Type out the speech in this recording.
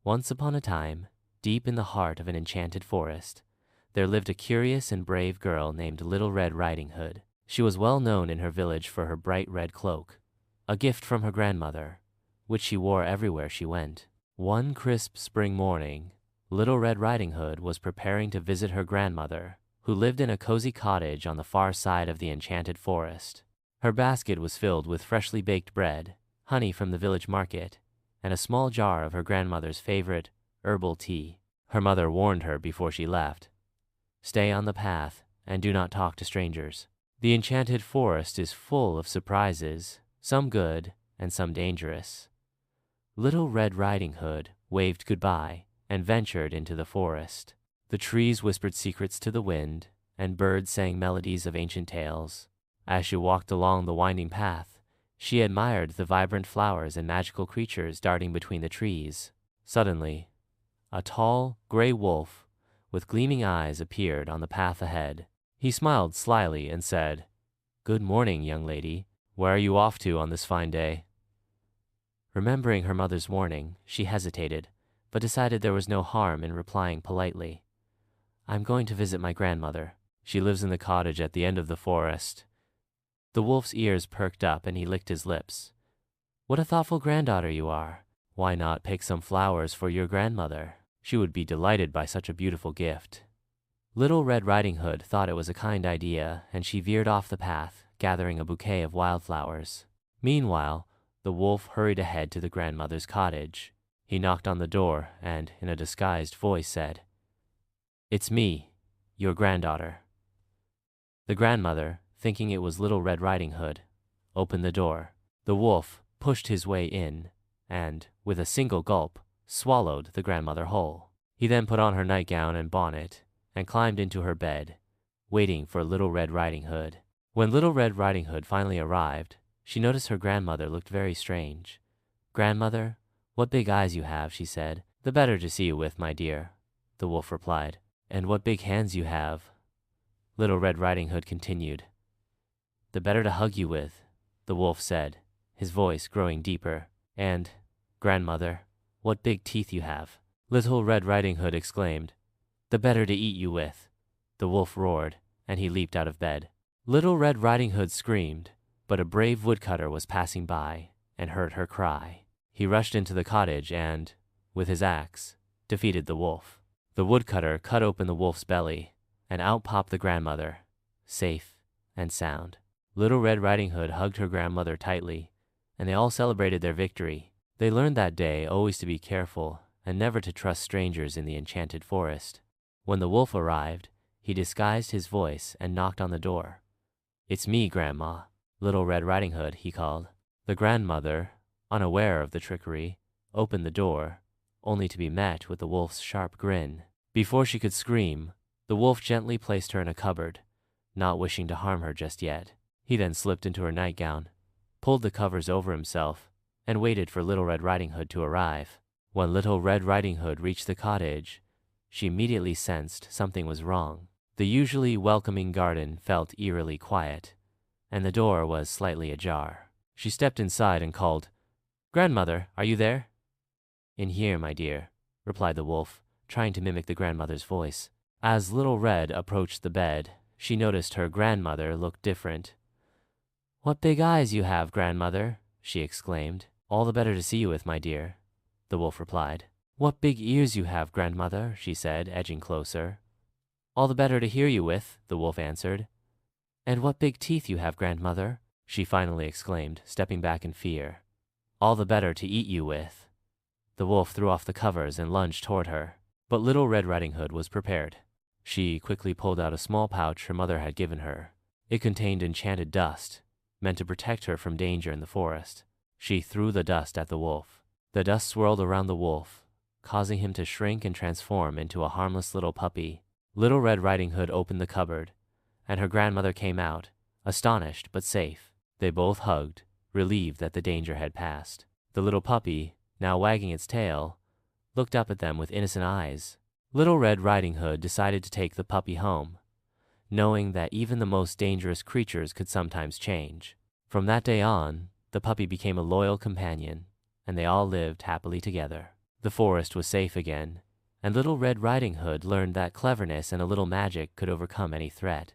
Once upon a time, deep in the heart of an enchanted forest, there lived a curious and brave girl named Little Red Riding Hood. She was well known in her village for her bright red cloak, a gift from her grandmother, which she wore everywhere she went. One crisp spring morning, Little Red Riding Hood was preparing to visit her grandmother, who lived in a cozy cottage on the far side of the enchanted forest. Her basket was filled with freshly baked bread, honey from the village market, and a small jar of her grandmother's favorite herbal tea. Her mother warned her before she left, "Stay on the path and do not talk to strangers. The enchanted forest is full of surprises, some good and some dangerous." Little Red Riding Hood waved goodbye and ventured into the forest. The trees whispered secrets to the wind, and birds sang melodies of ancient tales. As she walked along the winding path, she admired the vibrant flowers and magical creatures darting between the trees. Suddenly, a tall, gray wolf with gleaming eyes appeared on the path ahead. He smiled slyly and said, "Good morning, young lady. Where are you off to on this fine day?" Remembering her mother's warning, she hesitated, but decided there was no harm in replying politely. "I'm going to visit my grandmother. She lives in the cottage at the end of the forest." The wolf's ears perked up and he licked his lips. "What a thoughtful granddaughter you are. Why not pick some flowers for your grandmother? She would be delighted by such a beautiful gift." Little Red Riding Hood thought it was a kind idea, and she veered off the path, gathering a bouquet of wildflowers. Meanwhile, the wolf hurried ahead to the grandmother's cottage. He knocked on the door and, in a disguised voice, said, "It's me, your granddaughter." The grandmother, thinking it was Little Red Riding Hood, opened the door. The wolf pushed his way in and, with a single gulp, swallowed the grandmother whole. He then put on her nightgown and bonnet and climbed into her bed, waiting for Little Red Riding Hood. When Little Red Riding Hood finally arrived, she noticed her grandmother looked very strange. "Grandmother, what big eyes you have," she said. "The better to see you with, my dear," the wolf replied. "And what big hands you have," Little Red Riding Hood continued. "The better to hug you with," the wolf said, his voice growing deeper. "And, grandmother, what big teeth you have," Little Red Riding Hood exclaimed. "The better to eat you with," the wolf roared, and he leaped out of bed. Little Red Riding Hood screamed, but a brave woodcutter was passing by and heard her cry. He rushed into the cottage and, with his axe, defeated the wolf. The woodcutter cut open the wolf's belly, and out popped the grandmother, safe and sound. Little Red Riding Hood hugged her grandmother tightly, and they all celebrated their victory. They learned that day always to be careful and never to trust strangers in the enchanted forest. When the wolf arrived, he disguised his voice and knocked on the door. "It's me, Grandma, Little Red Riding Hood," he called. The grandmother, unaware of the trickery, opened the door, only to be met with the wolf's sharp grin. Before she could scream, the wolf gently placed her in a cupboard, not wishing to harm her just yet. He then slipped into her nightgown, pulled the covers over himself, and waited for Little Red Riding Hood to arrive. When Little Red Riding Hood reached the cottage, she immediately sensed something was wrong. The usually welcoming garden felt eerily quiet, and the door was slightly ajar. She stepped inside and called, "Grandmother, are you there?" "In here, my dear," replied the wolf, trying to mimic the grandmother's voice. As Little Red approached the bed, she noticed her grandmother looked different. "What big eyes you have, grandmother," she exclaimed. "All the better to see you with, my dear," the wolf replied. "What big ears you have, grandmother," she said, edging closer. "All the better to hear you with," the wolf answered. "And what big teeth you have, grandmother," she finally exclaimed, stepping back in fear. "All the better to eat you with." The wolf threw off the covers and lunged toward her, but Little Red Riding Hood was prepared. She quickly pulled out a small pouch her mother had given her. It contained enchanted dust, meant to protect her from danger in the forest. She threw the dust at the wolf. The dust swirled around the wolf, causing him to shrink and transform into a harmless little puppy. Little Red Riding Hood opened the cupboard, and her grandmother came out, astonished but safe. They both hugged, relieved that the danger had passed. The little puppy, now wagging its tail, looked up at them with innocent eyes. Little Red Riding Hood decided to take the puppy home, knowing that even the most dangerous creatures could sometimes change. From that day on, the puppy became a loyal companion, and they all lived happily together. The forest was safe again, and Little Red Riding Hood learned that cleverness and a little magic could overcome any threat.